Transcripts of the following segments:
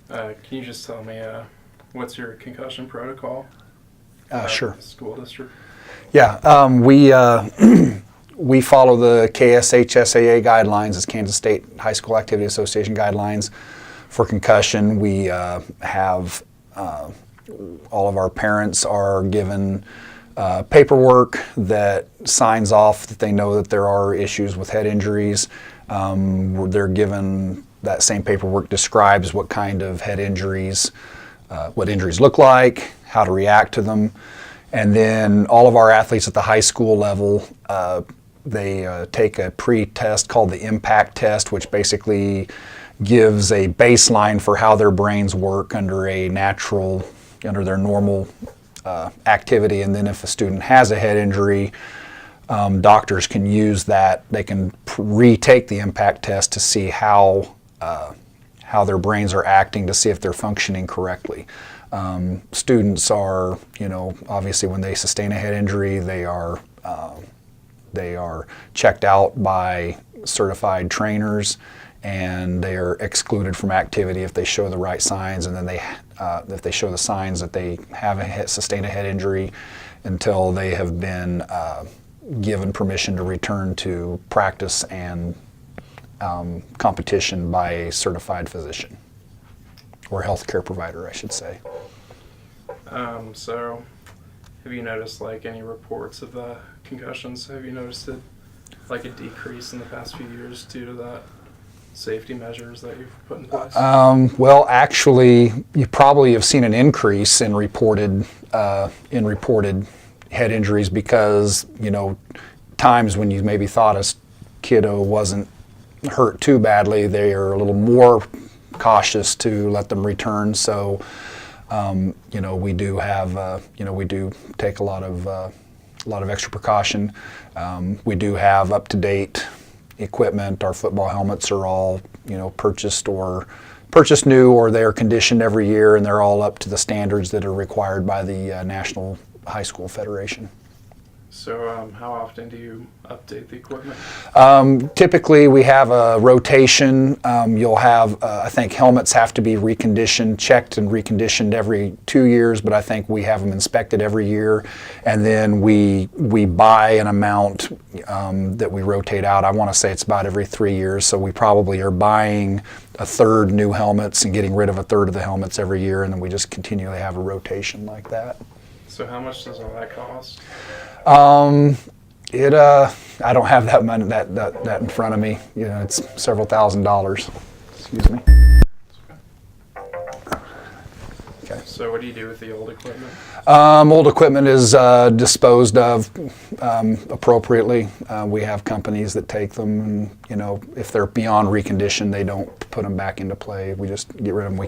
Can you just tell me what's your concussion protocol? Sure. The school district. Yeah, we follow the KSHSAA guidelines, it's Kansas State High School Activity Association guidelines for concussion. We have all of our parents are given paperwork that signs off that they know that there are issues with head injuries. They're given that same paperwork describes what kind of head injuries, what injuries look like, how to react to them. And then all of our athletes at the high school level, they take a pre-test called the impact test, which basically gives a baseline for how their brains work under their normal activity. And then if a student has a head injury, doctors can use that. They can retake the impact test to see how their brains are acting, to see if they're functioning correctly. Students are, obviously when they sustain a head injury, they are checked out by certified trainers, and they are excluded from activity if they show the right signs, and then if they show the signs that they have sustained a head injury, until they have been given permission to return to practice and competition by a certified physician, or healthcare provider, I should say. So have you noticed any reports of concussions? Have you noticed a decrease in the past few years due to that safety measures that you've put in place? Well, actually, you probably have seen an increase in reported head injuries because, times when you maybe thought a kiddo wasn't hurt too badly, they are a little more cautious to let them return. So, we do have, we do take a lot of extra precaution. We do have up-to-date equipment. Our football helmets are all, purchased new, or they are conditioned every year, and they're all up to the standards that are required by the National High School Federation. So how often do you update the equipment? Typically we have a rotation. You'll have, I think helmets have to be checked and reconditioned every 2 years, but I think we have them inspected every year. And then we buy an amount that we rotate out. I want to say it's about every 3 years, so we probably are buying a third new helmets and getting rid of a third of the helmets every year, and then we just continually have a rotation like that. So how much does all that cost? I don't have that money that in front of me. It's several $1,000s. Excuse me. Okay. So what do you do with the old equipment? Old equipment is disposed of appropriately. We have companies that take them, and if they're beyond recondition, they don't put them back into play. We just get rid of them.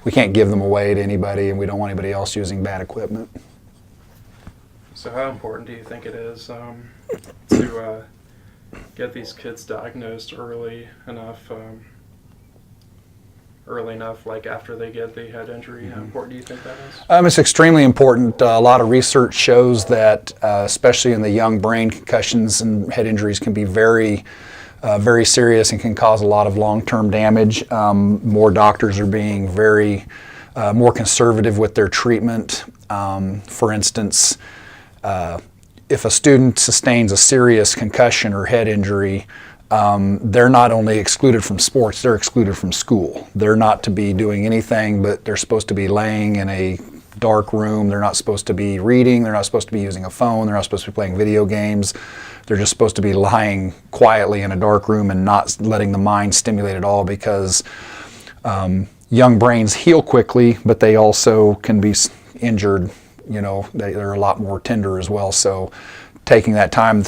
We can't give them away to anybody, and we don't want anybody else using bad equipment. So how important do you think it is to get these kids diagnosed early enough, like after they get the head injury? How important do you think that is? It's extremely important. A lot of research shows that, especially in the young brain, concussions and head injuries can be very serious and can cause a lot of long-term damage. More doctors are being more conservative with their treatment. For instance, if a student sustains a serious concussion or head injury, they're not only excluded from sports, they're excluded from school. They're not to be doing anything, but they're supposed to be laying in a dark room. They're not supposed to be reading. They're not supposed to be using a phone. They're not supposed to be playing video games. They're just supposed to be lying quietly in a dark room and not letting the mind stimulate at all, because young brains heal quickly, but they also can be injured. They're a lot more tender as well. So taking that time,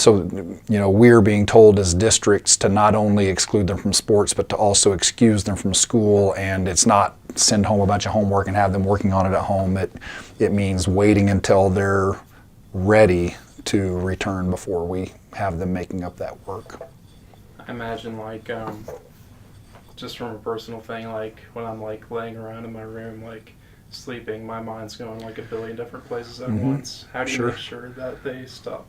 we're being told as districts to not only exclude them from sports, but to also excuse them from school. And it's not send home a bunch of homework and have them working on it at home. It means waiting until they're ready to return before we have them making up that work. I imagine just from a personal thing, when I'm laying around in my room, sleeping, my mind's going a billion different places at once. How do you make sure that they stop?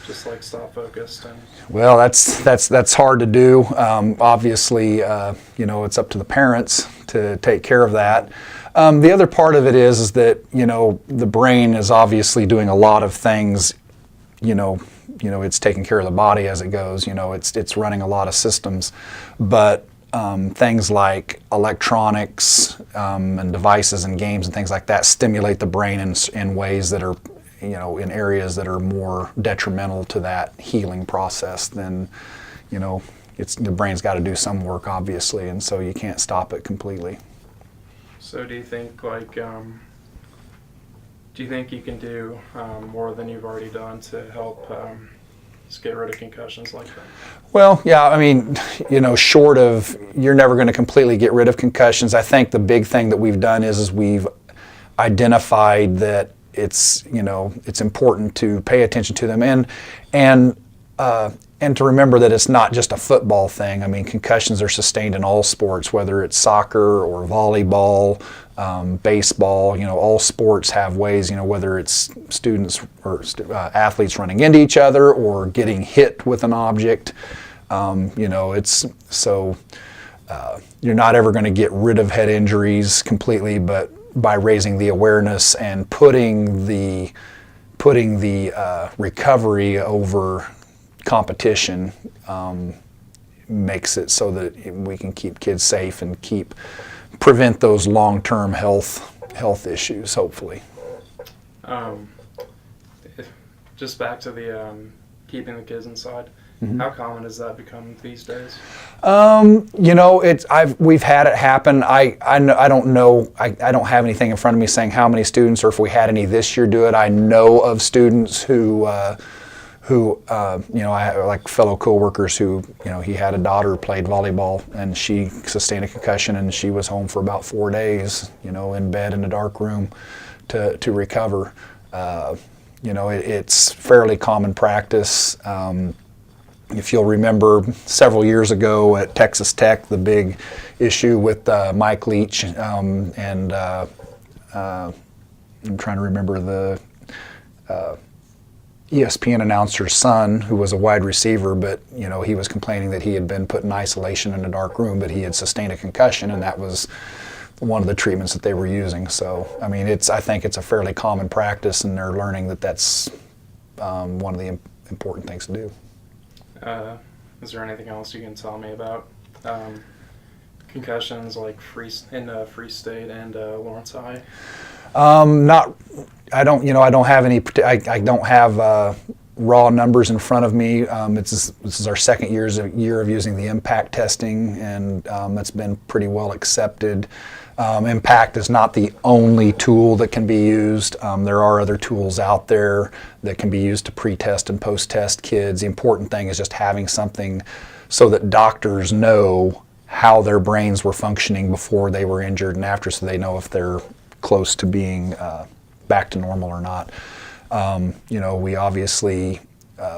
just like stop focused and Well, that's hard to do. Obviously, it's up to the parents to take care of that. The other part of it is that the brain is obviously doing a lot of things. It's taking care of the body as it goes. It's running a lot of systems, but things like electronics and devices and games and things like that stimulate the brain in ways that are, in areas that are more detrimental to that healing process than, the brain's got to do some work, obviously, and so you can't stop it completely. So do you think you can do more than you've already done to help just get rid of concussions like that? Well, yeah, I mean, short of, you're never going to completely get rid of concussions. I think the big thing that we've done is we've identified that it's important to pay attention to them and to remember that it's not just a football thing. I mean, concussions are sustained in all sports, whether it's soccer or volleyball, baseball. All sports have ways. Whether it's students or athletes running into each other or getting hit with an object. It's so you're not ever going to get rid of head injuries completely, but by raising the awareness and putting the recovery over competition makes it so that we can keep kids safe and prevent those long-term health issues, hopefully. Just back to the keeping the kids inside. Mm-hmm. How common has that become these days? We've had it happen. I don't know. I don't have anything in front of me saying how many students or if we had any this year do it. I know of students who I like fellow coworkers who, he had a daughter who played volleyball and she sustained a concussion and she was home for about 4 days, in bed in a dark room to recover. It's fairly common practice. If you'll remember several years ago at Texas Tech, the big issue with Mike Leach and I'm trying to remember the ESPN announcer's son, who was a wide receiver, but he was complaining that he had been put in isolation in a dark room, but he had sustained a concussion, and that was one of the treatments that they were using. So, I mean, I think it's a fairly common practice, and they're learning that that's one of the important things to do. Is there anything else you can tell me about concussions like Free State and Lawrence High? I don't have any. I don't have raw numbers in front of me. This is our second year of using the impact testing, and it's been pretty well accepted. Impact is not the only tool that can be used. There are other tools out there that can be used to pre-test and post-test kids. The important thing is just having something so that doctors know how their brains were functioning before they were injured and after, so they know if they're close to being back to normal or not. We obviously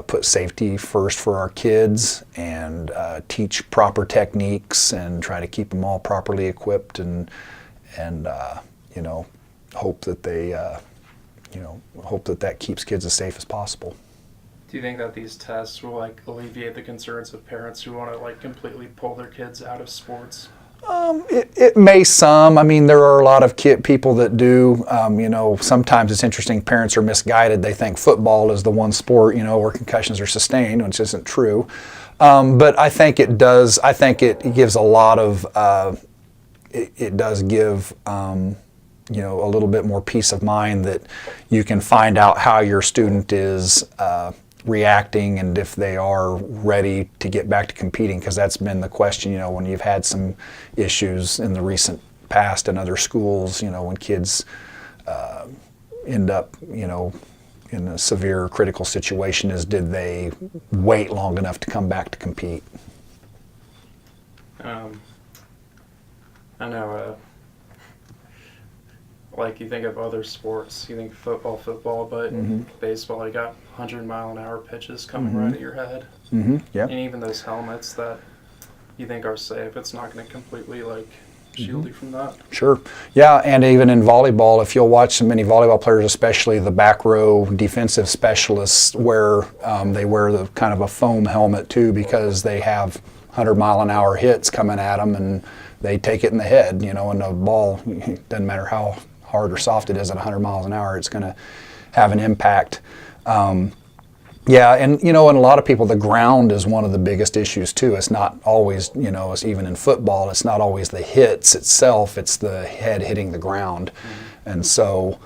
put safety first for our kids and teach proper techniques and try to keep them all properly equipped and hope that that keeps kids as safe as possible. Do you think that these tests will alleviate the concerns of parents who want to completely pull their kids out of sports? It may some. I mean, there are a lot of people that do. Sometimes it's interesting. Parents are misguided. They think football is the one sport, where concussions are sustained, which isn't true. But I think it does. I think it gives a lot of. It does give. A little bit more peace of mind that you can find out how your student is reacting and if they are ready to get back to competing, because that's been the question, when you've had some issues in the recent past in other schools, when kids end up, in a severe critical situation, is did they wait long enough to come back to compete? I know, you think of other sports, you think football, but baseball, you got 100-mile-an-hour pitches coming right at your head. Yep. And even those helmets that you think are safe, it's not going to completely shield you from that? Sure. Yeah, and even in volleyball, if you'll watch many volleyball players, especially the back row defensive specialists, where they wear the kind of a foam helmet too, because they have 100-mile-an-hour hits coming at them, and they take it in the head. You know, and the ball, it doesn't matter how hard or soft it is at 100 miles an hour, it's going to have an impact. Yeah, and you know, and a lot of people, the ground is one of the biggest issues too. It's not always, you know, it's even in football, it's not always the hits itself, it's the head hitting the ground. And so,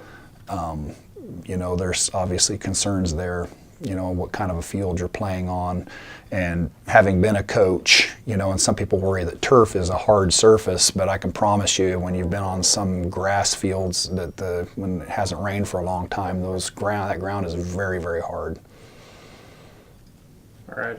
you know, there's obviously concerns there, you know, what kind of a field you're playing on. And having been a coach, you know, and some people worry that turf is a hard surface, but I can promise you when you've been on some grass fields that when it hasn't rained for a long time, that ground is very, very hard. All right.